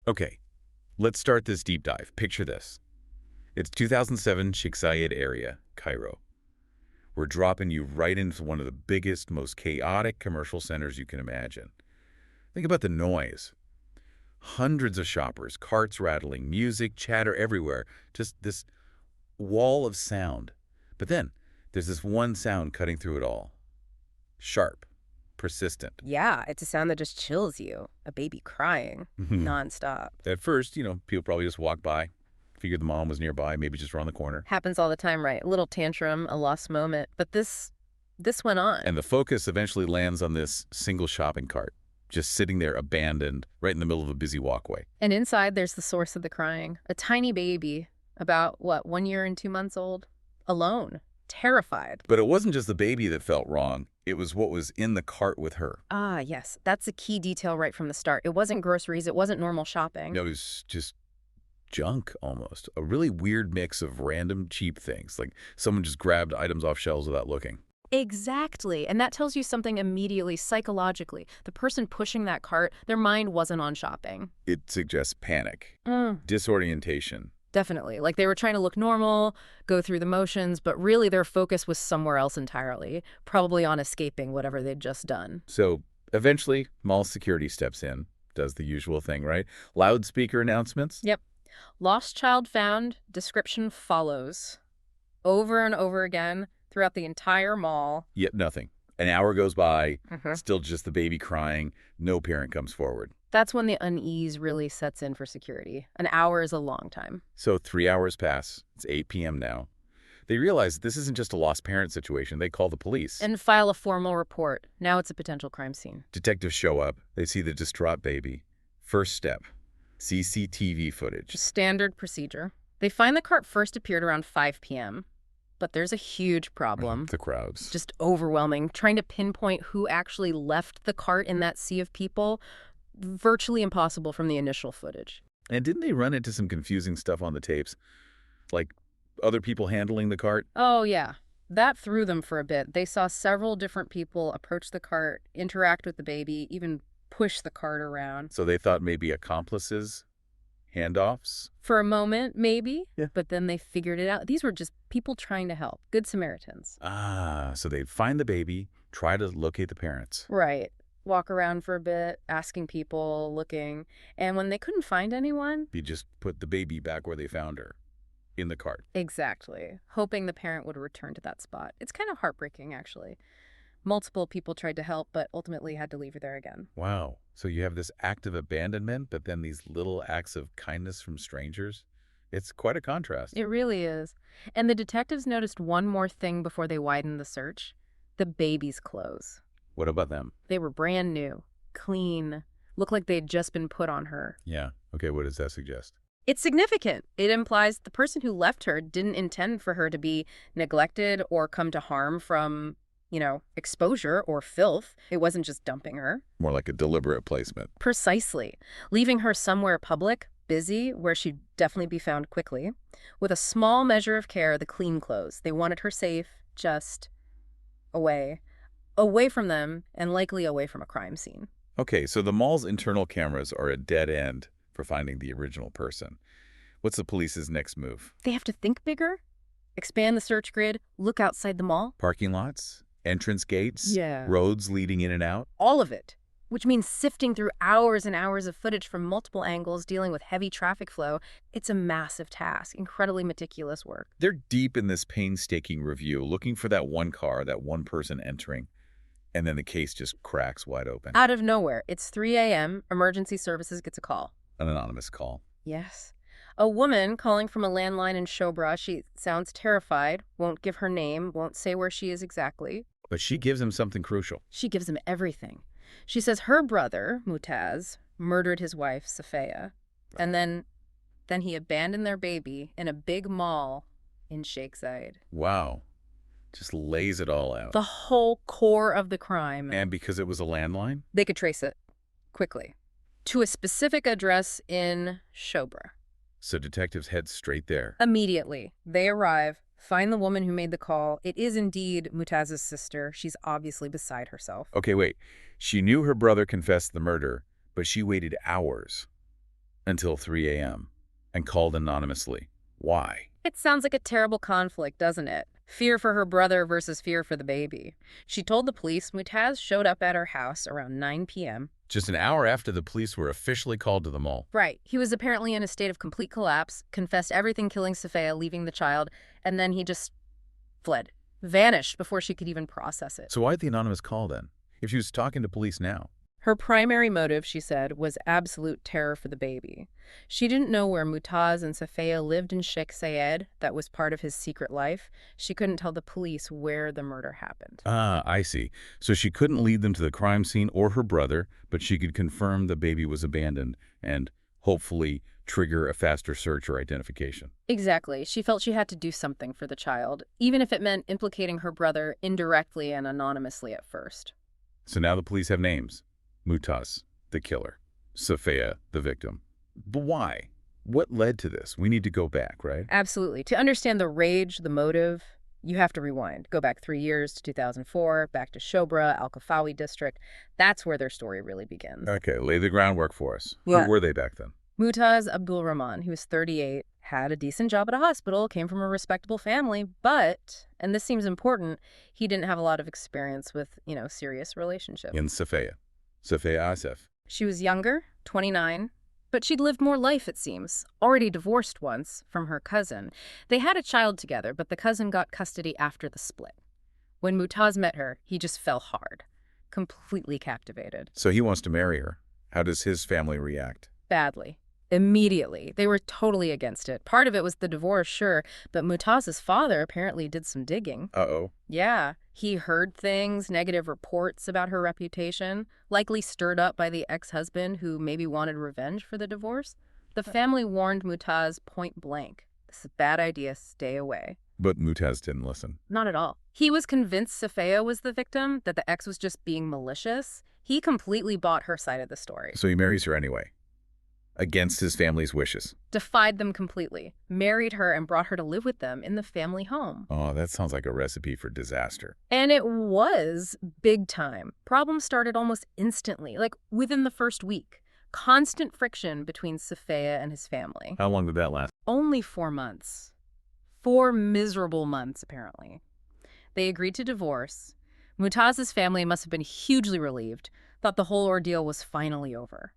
Okay, let's start this deep dive. Picture this. It's 2007 Sheikh Zayed area, Cairo. We're dropping you right into one of the biggest, most chaotic commercial centers you can imagine. Think about the noise. Hundreds of shoppers, carts rattling, music, chatter everywhere. Just this wall of sound. But then, there's this one sound cutting through it all. Sharp, persistent. Yeah, it's a sound that just chills you. A baby crying nonstop. At first, people probably just walk by, figured the mom was nearby, maybe just around the corner. Happens all the time, right? A little tantrum, a lost moment. But this went on. And the focus eventually lands on this single shopping cart, just sitting there abandoned, right in the middle of a busy walkway. And inside, there's the source of the crying. A tiny baby, about, 1 year and 2 months old, alone, terrified. But it wasn't just the baby that felt wrong. It was what was in the cart with her. Ah, yes. That's a key detail right from the start. It wasn't groceries. It wasn't normal shopping. It was just junk, almost. A really weird mix of random cheap things, like someone just grabbed items off shelves without looking. Exactly. And that tells you something immediately, psychologically. The person pushing that cart, their mind wasn't on shopping. It suggests panic, disorientation. Definitely. Like they were trying to look normal, go through the motions, but really their focus was somewhere else entirely, probably on escaping whatever they'd just done. So eventually, mall security steps in, does the usual thing, right? Loudspeaker announcements. Yep. Lost child found, description follows. Over and over again throughout the entire mall. Yet nothing. An hour goes by, still just the baby crying, no parent comes forward. That's when the unease really sets in for security. An hour is a long time. So 3 hours pass. It's 8 p.m. now. They realize this isn't just a lost parent situation. They call the police. And file a formal report. Now it's a potential crime scene. Detectives show up. They see the distraught baby. First step, CCTV footage. Standard procedure. They find the cart first appeared around 5 p.m., but there's a huge problem. The crowds. Just overwhelming. Trying to pinpoint who actually left the cart in that sea of people, virtually impossible from the initial footage. And didn't they run into some confusing stuff on the tapes? Like other people handling the cart? Oh, yeah. That threw them for a bit. They saw several different people approach the cart, interact with the baby, even push the cart around. So they thought maybe accomplices? Handoffs? For a moment, maybe. Yeah. But then they figured it out. These were just people trying to help. Good Samaritans. Ah, so they'd find the baby, try to locate the parents. Right. Walk around for a bit, asking people, looking. And when they couldn't find anyone... You just put the baby back where they found her, in the cart. Exactly. Hoping the parent would return to that spot. It's kind of heartbreaking, actually. Multiple people tried to help, but ultimately had to leave her there again. Wow. So you have this act of abandonment, but then these little acts of kindness from strangers? It's quite a contrast. It really is. And the detectives noticed one more thing before they widened the search. The baby's clothes. What about them? They were brand new, clean, looked like they'd just been put on her. Yeah. Okay, what does that suggest? It's significant. It implies the person who left her didn't intend for her to be neglected or come to harm from, exposure or filth. It wasn't just dumping her. More like a deliberate placement. Precisely. Leaving her somewhere public, busy, where she'd definitely be found quickly. With a small measure of care, the clean clothes. They wanted her safe, just away. Away from them, and likely away from a crime scene. Okay, so the mall's internal cameras are a dead end for finding the original person. What's the police's next move? They have to think bigger, expand the search grid, look outside the mall. Parking lots? Entrance gates? Yeah. Roads leading in and out? All of it. Which means sifting through hours and hours of footage from multiple angles, dealing with heavy traffic flow. It's a massive task, incredibly meticulous work. They're deep in this painstaking review, looking for that one car, that one person entering. And then the case just cracks wide open. Out of nowhere, it's 3 a.m., emergency services gets a call. An anonymous call. Yes. A woman calling from a landline in Shobra. She sounds terrified, won't give her name, won't say where she is exactly. But she gives him something crucial. She gives him everything. She says her brother, Moataz, murdered his wife, Safiya. And then he abandoned their baby in a big mall in Sheikh Zayed. Wow. Just lays it all out. The whole core of the crime. And because it was a landline? They could trace it quickly to a specific address in Shobra. So detectives head straight there. Immediately. They arrive, find the woman who made the call. It is indeed Moataz's sister. She's obviously beside herself. Okay, wait. She knew her brother confessed the murder, but she waited hours until 3 a.m. and called anonymously. Why? It sounds like a terrible conflict, doesn't it? Fear for her brother versus fear for the baby. She told the police Moataz showed up at her house around 9 p.m. Just an hour after the police were officially called to the mall. Right. He was apparently in a state of complete collapse, confessed everything killing Safiya, leaving the child, and then he just fled. Vanished before she could even process it. So why'd the anonymous call then, if she was talking to police now? Her primary motive, she said, was absolute terror for the baby. She didn't know where Moataz and Safiya lived in Sheikh Zayed. That was part of his secret life. She couldn't tell the police where the murder happened. Ah, I see. So she couldn't lead them to the crime scene or her brother, but she could confirm the baby was abandoned and hopefully trigger a faster search or identification. Exactly. She felt she had to do something for the child, even if it meant implicating her brother indirectly and anonymously at first. So now the police have names. Moataz, the killer. Safiya, the victim. But why? What led to this? We need to go back, right? Absolutely. To understand the rage, the motive, you have to rewind. Go back 3 years to 2004, back to Shobra, Al-Kafawi district. That's where their story really begins. Okay, lay the groundwork for us. Yeah. Who were they back then? Moataz Abdul Rahman, he was 38, had a decent job at a hospital, came from a respectable family, but, and this seems important, he didn't have a lot of experience with, serious relationships. In Safiya. Safiya Asif. She was younger, 29, but she'd lived more life, it seems. Already divorced once from her cousin. They had a child together, but the cousin got custody after the split. When Moataz met her, he just fell hard. Completely captivated. So he wants to marry her. How does his family react? Badly. Immediately. They were totally against it. Part of it was the divorce, sure, but Moataz's father apparently did some digging. Uh-oh. Yeah. He heard things, negative reports about her reputation, likely stirred up by the ex-husband who maybe wanted revenge for the divorce. The family warned Moataz point blank. This is a bad idea. Stay away. But Moataz didn't listen. Not at all. He was convinced Safiya was the victim, that the ex was just being malicious. He completely bought her side of the story. So he marries her anyway. Against his family's wishes. Defied them completely, married her and brought her to live with them in the family home. Oh, that sounds like a recipe for disaster. And it was big time. Problems started almost instantly, like within the first week. Constant friction between Safiya and his family. How long did that last? Only 4 months. 4 miserable months, apparently. They agreed to divorce. Moataz's family must have been hugely relieved, thought the whole ordeal was finally over.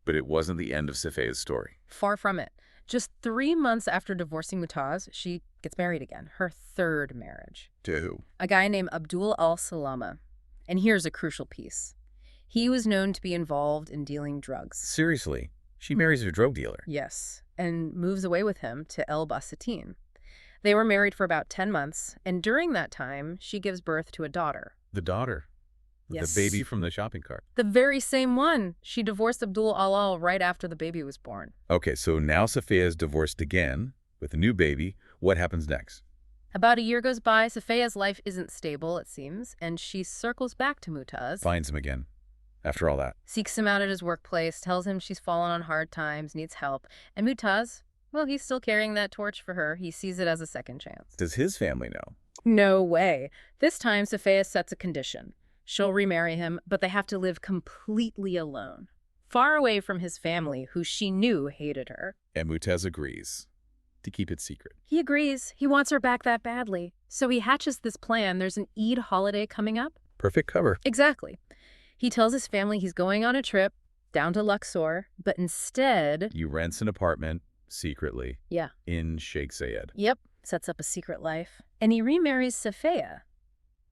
But it wasn't the end of Safiya's story. Far from it. Just 3 months after divorcing Moataz, she gets married again, her third marriage. To who? A guy named Abdul al-Salama. And here's a crucial piece. He was known to be involved in dealing drugs. Seriously? She marries a drug dealer? Yes, and moves away with him to El Basatin. They were married for about 10 months, and during that time, she gives birth to a daughter. The daughter? Yes. The baby from the shopping cart? The very same one. She divorced Abdul al right after the baby was born. Okay, so now Safiya is divorced again with a new baby. What happens next? About a year goes by. Safiya's life isn't stable, it seems, and she circles back to Moataz. Finds him again. After all that. Seeks him out at his workplace, tells him she's fallen on hard times, needs help. And Moataz, well, he's still carrying that torch for her. He sees it as a second chance. Does his family know? No way. This time, Safiya sets a condition. She'll remarry him, but they have to live completely alone, far away from his family, who she knew hated her. And Moataz agrees to keep it secret. He agrees. He wants her back that badly. So he hatches this plan. There's an Eid holiday coming up. Perfect cover. Exactly. He tells his family he's going on a trip down to Luxor, but instead... You rents an apartment secretly. Yeah. In Sheikh Zayed. Yep. Sets up a secret life. And he remarries Safiya.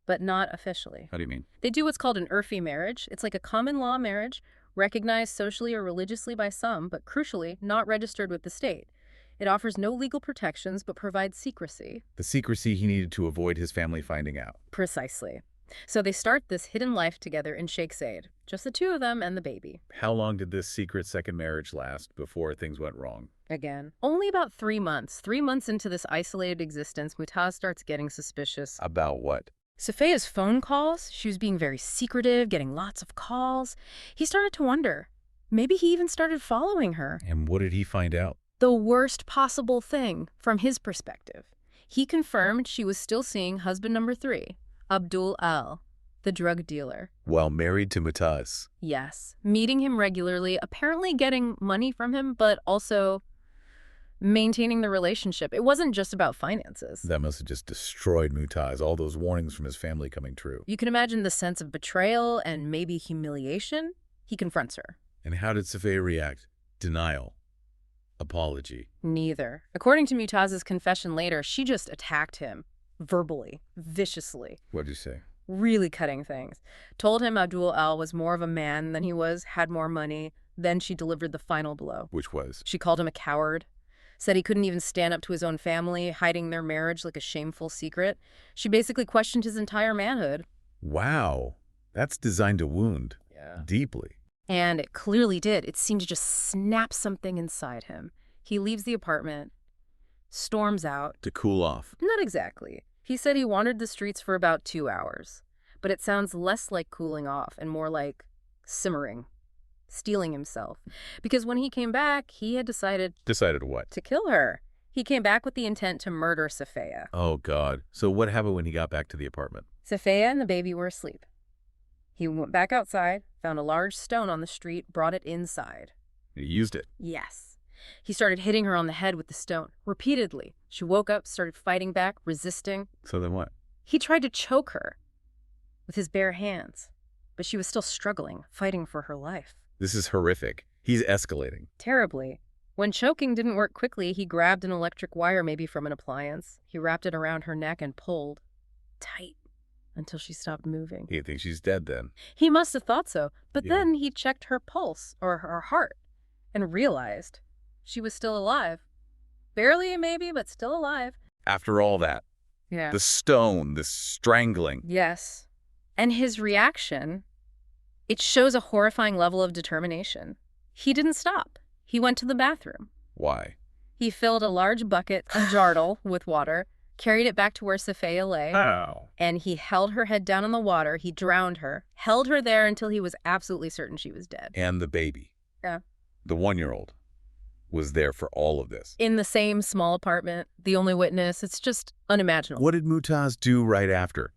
But not officially. How do you mean? They do what's called an urfi marriage. It's like a common law marriage, recognized socially or religiously by some, but crucially, not registered with the state. It offers no legal protections, but provides secrecy. The secrecy he needed to avoid his family finding out. Precisely. So they start this hidden life together in Sheikh Zayed. Just the two of them and the baby. How long did this secret second marriage last before things went wrong? Again. Only about 3 months. 3 months into this isolated existence, Moataz starts getting suspicious. About what? Safiya's phone calls, she was being very secretive, getting lots of calls. He started to wonder. Maybe he even started following her. And what did he find out? The worst possible thing from his perspective. He confirmed she was still seeing husband number 3, Abdul al. the drug dealer. While married to Moataz. Yes, meeting him regularly, apparently getting money from him, but also maintaining the relationship. It wasn't just about finances. That must have just destroyed Moataz, all those warnings from his family coming true. You can imagine the sense of betrayal and maybe humiliation. He confronts her. And how did Safiya react? Denial. Apology. Neither. According to Moataz's confession later, she just attacked him, verbally, viciously. What'd you say? Really cutting things. Told him Abdul Al was more of a man than he was, had more money. Then she delivered the final blow. Which was? She called him a coward. Said he couldn't even stand up to his own family, hiding their marriage like a shameful secret. She basically questioned his entire manhood. Wow. That's designed to wound. Yeah. Deeply. And it clearly did. It seemed to just snap something inside him. He leaves the apartment, storms out. To cool off. Not exactly. He said he wandered the streets for about 2 hours. But it sounds less like cooling off and more like simmering, steeling himself. Because when he came back, he had decided... Decided what? To kill her. He came back with the intent to murder Safiya. Oh, God. So what happened when he got back to the apartment? Safiya and the baby were asleep. He went back outside, found a large stone on the street, brought it inside. He used it. Yes. He started hitting her on the head with the stone, repeatedly. She woke up, started fighting back, resisting. So then what? He tried to choke her with his bare hands, but she was still struggling, fighting for her life. This is horrific. He's escalating. Terribly. When choking didn't work quickly, he grabbed an electric wire, maybe from an appliance. He wrapped it around her neck and pulled tight until she stopped moving. He thinks she's dead then. He must have thought so, but Yeah. then he checked her pulse, or her heart, and realized she was still alive. Barely, maybe, but still alive. After all that, Yeah. the stone, the strangling. Yes. And his reaction, it shows a horrifying level of determination. He didn't stop. He went to the bathroom. Why? He filled a large bucket, a jardel, with water, carried it back to where Safiya lay, How? and he held her head down in the water. He drowned her, held her there until he was absolutely certain she was dead. And the baby. Yeah. The 1-year-old was there for all of this. In the same small apartment, the only witness. It's just unimaginable. What did Moataz do right after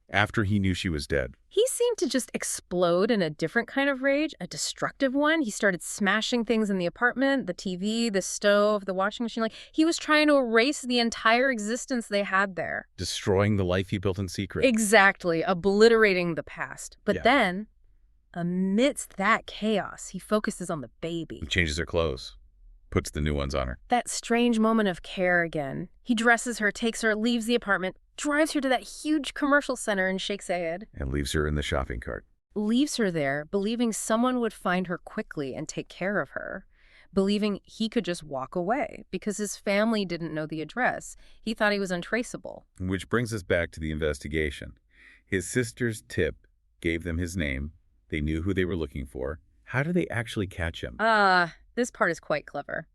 he knew she was dead? He seemed to just explode in a different kind of rage, a destructive one. He started smashing things in the apartment, the TV, the stove, the washing machine. Like, he was trying to erase the entire existence they had there. Destroying the life he built in secret. Exactly, obliterating the past. But Yeah. then, amidst that chaos, he focuses on the baby. He changes her clothes. Puts the new ones on her. That strange moment of care again. He dresses her, takes her, leaves the apartment, drives her to that huge commercial center in Sheikh Zayed. And leaves her in the shopping cart. Leaves her there, believing someone would find her quickly and take care of her. Believing he could just walk away because his family didn't know the address. He thought he was untraceable. Which brings us back to the investigation. His sister's tip gave them his name. They knew who they were looking for. How did they actually catch him? This part is quite clever.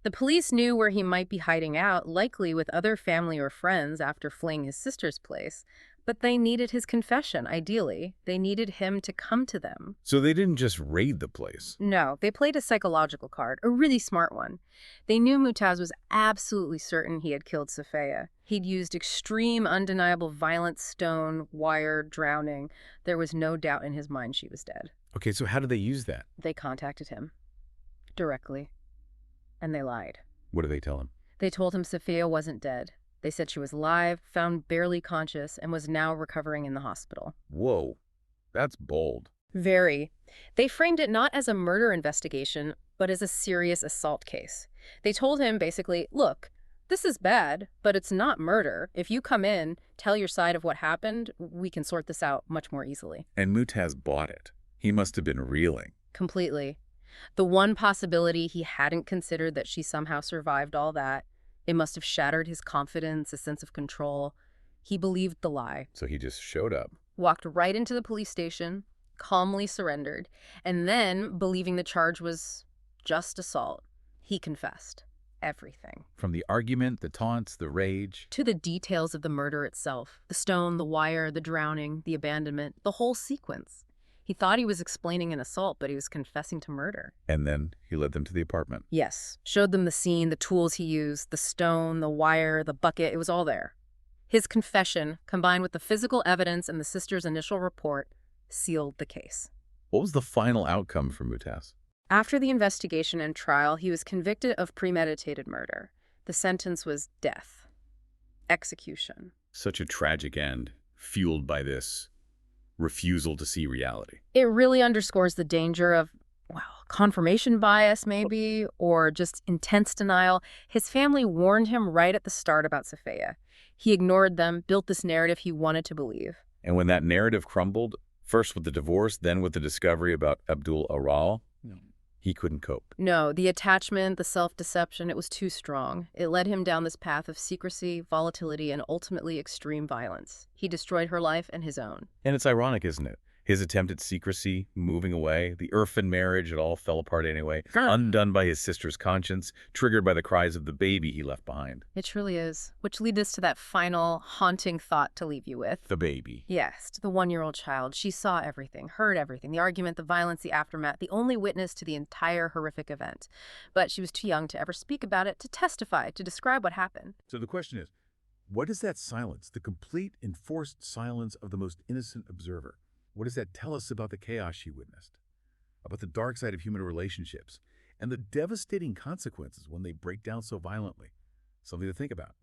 The police knew where he might be hiding out, likely with other family or friends after fleeing his sister's place. But they needed his confession, ideally. They needed him to come to them. So they didn't just raid the place. No, they played a psychological card, a really smart one. They knew Moataz was absolutely certain he had killed Safiya. He'd used extreme, undeniable violence, stone, wire, drowning. There was no doubt in his mind she was dead. Okay, so how did they use that? They contacted him. Directly. And they lied. What did they tell him? They told him Safiya wasn't dead. They said she was alive, found barely conscious, and was now recovering in the hospital. Whoa, that's bold. Very. They framed it not as a murder investigation, but as a serious assault case. They told him basically, look, this is bad, but it's not murder. If you come in, tell your side of what happened, we can sort this out much more easily. And Moataz bought it. He must have been reeling. Completely. The one possibility he hadn't considered, that she somehow survived all that, it must have shattered his confidence, a sense of control. He believed the lie. So he just showed up. Walked right into the police station, calmly surrendered, and then, believing the charge was just assault, he confessed everything. From the argument, the taunts, the rage. To the details of the murder itself. The stone, the wire, the drowning, the abandonment, the whole sequence. He thought he was explaining an assault, but he was confessing to murder. And then he led them to the apartment. Yes. Showed them the scene, the tools he used, the stone, the wire, the bucket. It was all there. His confession, combined with the physical evidence and the sister's initial report, sealed the case. What was the final outcome for Moataz? After the investigation and trial, he was convicted of premeditated murder. The sentence was death. Execution. Such a tragic end, fueled by this refusal to see reality. It really underscores the danger of, well, confirmation bias maybe, or just intense denial. His family warned him right at the start about Safiya. He ignored them, built this narrative he wanted to believe. And when that narrative crumbled, first with the divorce, then with the discovery about Abdul Aral, he couldn't cope. No, the attachment, the self-deception, it was too strong. It led him down this path of secrecy, volatility, and ultimately extreme violence. He destroyed her life and his own. And it's ironic, isn't it? His attempt at secrecy, moving away, the Irfan marriage, it all fell apart anyway, undone by his sister's conscience, triggered by the cries of the baby he left behind. It truly is. Which leads us to that final, haunting thought to leave you with. The baby. Yes, to the 1-year-old child. She saw everything, heard everything, the argument, the violence, the aftermath, the only witness to the entire horrific event. But she was too young to ever speak about it, to testify, to describe what happened. So the question is, what is that silence, the complete enforced silence of the most innocent observer? What does that tell us about the chaos she witnessed, about the dark side of human relationships, and the devastating consequences when they break down so violently? Something to think about.